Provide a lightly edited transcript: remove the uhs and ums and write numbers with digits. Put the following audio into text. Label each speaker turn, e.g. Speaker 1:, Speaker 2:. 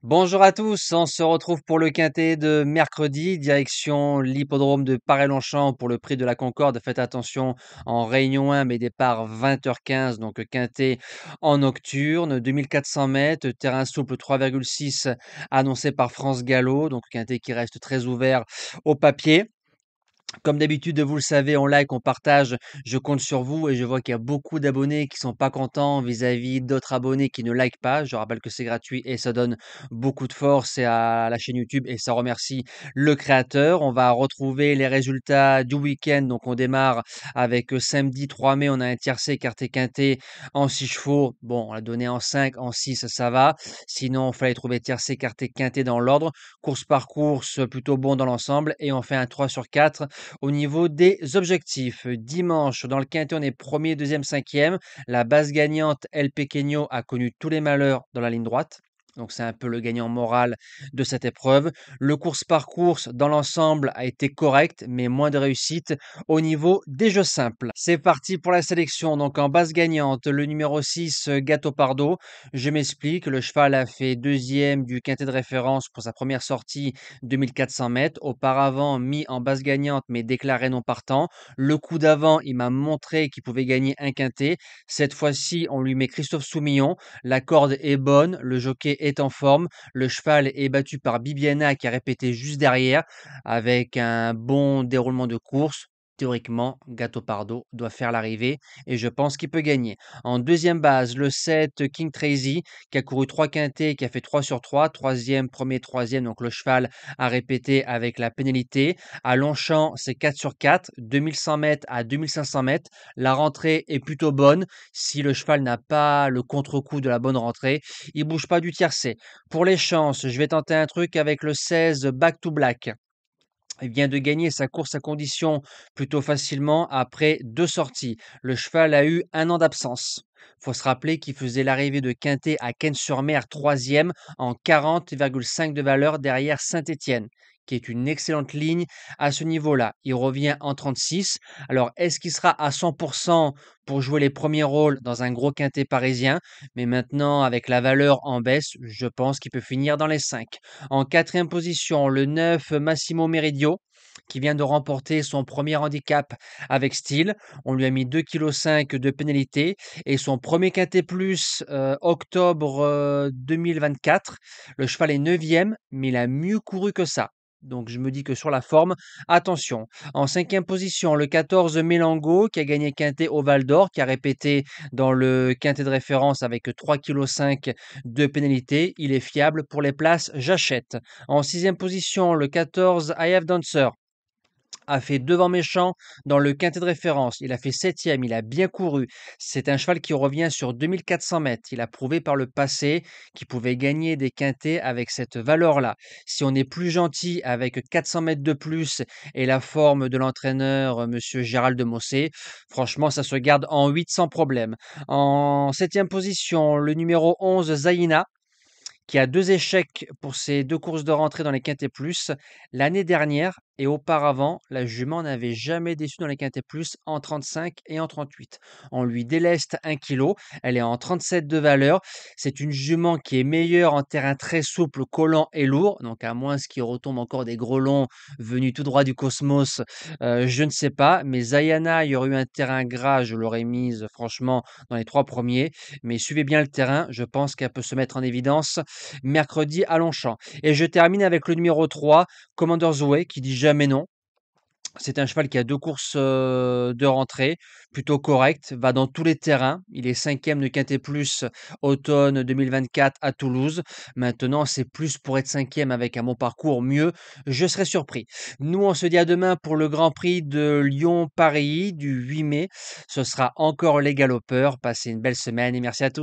Speaker 1: Bonjour à tous, on se retrouve pour le quintet de mercredi, direction l'hippodrome de Paray-Longchamp pour le prix de la Concorde. Faites attention, en Réunion 1, mais départ 20h15, donc quintet en nocturne, 2400 mètres, terrain souple 3,6 annoncé par France Gallo, donc quintet qui reste très ouvert au papier. Comme d'habitude, vous le savez, on like, on partage, je compte sur vous et je vois qu'il y a beaucoup d'abonnés qui sont pas contents vis-à-vis d'autres abonnés qui ne likent pas. Je rappelle que c'est gratuit et ça donne beaucoup de force à la chaîne YouTube et ça remercie le créateur. On va retrouver les résultats du week-end. Donc on démarre avec samedi 3 mai, on a un tiercé écarté quinté en 6 chevaux. Bon, on l'a donné en 5, en 6, ça va. Sinon, il fallait trouver tiercé écarté quinté dans l'ordre. Course par course, plutôt bon dans l'ensemble et on fait un 3 sur 4 au niveau des objectifs. Dimanche, dans le quintet, on est premier, deuxième, cinquième. La base gagnante, El Pequeño, a connu tous les malheurs dans la ligne droite. Donc c'est un peu le gagnant moral de cette épreuve. Le course par course, dans l'ensemble, a été correct, mais moins de réussite au niveau des jeux simples. C'est parti pour la sélection. Donc en base gagnante, le numéro 6, Gato Pardo. Je m'explique, le cheval a fait deuxième du quintet de référence pour sa première sortie 2400 mètres. Auparavant, mis en base gagnante, mais déclaré non partant. Le coup d'avant, il m'a montré qu'il pouvait gagner un quintet. Cette fois-ci, on lui met Christophe Soumillon. La corde est bonne, le jockey est en forme. Le cheval est battu par Bibiana qui a répété juste derrière avec un bon déroulement de course. Théoriquement, Gato Pardo doit faire l'arrivée et je pense qu'il peut gagner. En deuxième base, le 7 King Tracy qui a couru 3 quintets, qui a fait 3 sur 3, troisième, premier, troisième. Donc le cheval a répété avec la pénalité. À Longchamp, c'est 4 sur 4, 2100 mètres à 2500 mètres. La rentrée est plutôt bonne. Si le cheval n'a pas le contre-coup de la bonne rentrée, il bouge pas du tiercé. Pour les chances, je vais tenter un truc avec le 16 Back to Black. Il vient de gagner sa course à condition plutôt facilement après 2 sorties. Le cheval a eu 1 an d'absence. Faut se rappeler qu'il faisait l'arrivée de Quintet à Cannes-sur-Mer, troisième, en 40,5 de valeur derrière Saint-Étienne, qui est une excellente ligne à ce niveau-là. Il revient en 36. Alors, est-ce qu'il sera à 100% pour jouer les premiers rôles dans un gros Quintet parisien? Mais maintenant, avec la valeur en baisse, je pense qu'il peut finir dans les 5. En quatrième position, le 9 Massimo Meridio, qui vient de remporter son premier handicap avec style. On lui a mis 2,5 kg de pénalité et son premier quintet plus octobre 2024. Le cheval est neuvième, mais il a mieux couru que ça. Donc je me dis que sur la forme, attention. En cinquième position, le 14 Mélango qui a gagné quintet au Val d'Or, qui a répété dans le quintet de référence avec 3,5 kg de pénalité. Il est fiable pour les places, j'achète. En sixième position, le 14 I Have Dancer a fait devant Méchant dans le quintet de référence. Il a fait septième, il a bien couru. C'est un cheval qui revient sur 2400 mètres. Il a prouvé par le passé qu'il pouvait gagner des quintets avec cette valeur-là. Si on est plus gentil avec 400 mètres de plus et la forme de l'entraîneur, monsieur Gérald de Mossé, franchement, ça se garde en 8 sans problème. En septième position, le numéro 11, Zaina, qui a 2 échecs pour ses 2 courses de rentrée dans les Quintés Plus. L'année dernière et auparavant, la jument n'avait jamais déçu dans les Quintés Plus en 35 et en 38. On lui déleste 1 kilo, elle est en 37 de valeur. C'est une jument qui est meilleure en terrain très souple, collant et lourd, donc à moins qu'il retombe encore des gros longs venus tout droit du cosmos, je ne sais pas. Mais Zayana, il y aurait eu un terrain gras, je l'aurais mise franchement dans les 3 premiers. Mais suivez bien le terrain, je pense qu'elle peut se mettre en évidence mercredi à Longchamp. Et je termine avec le numéro 3, Commander Zoé, qui dit jamais non. C'est un cheval qui a 2 courses de rentrée, plutôt correct, va dans tous les terrains. Il est cinquième de Quintet Plus automne 2024 à Toulouse. Maintenant, c'est plus pour être cinquième avec un bon parcours, mieux, je serais surpris. Nous, on se dit à demain pour le Grand Prix de Lyon-Paris du 8 mai. Ce sera encore les galopeurs. Passez une belle semaine et merci à tous.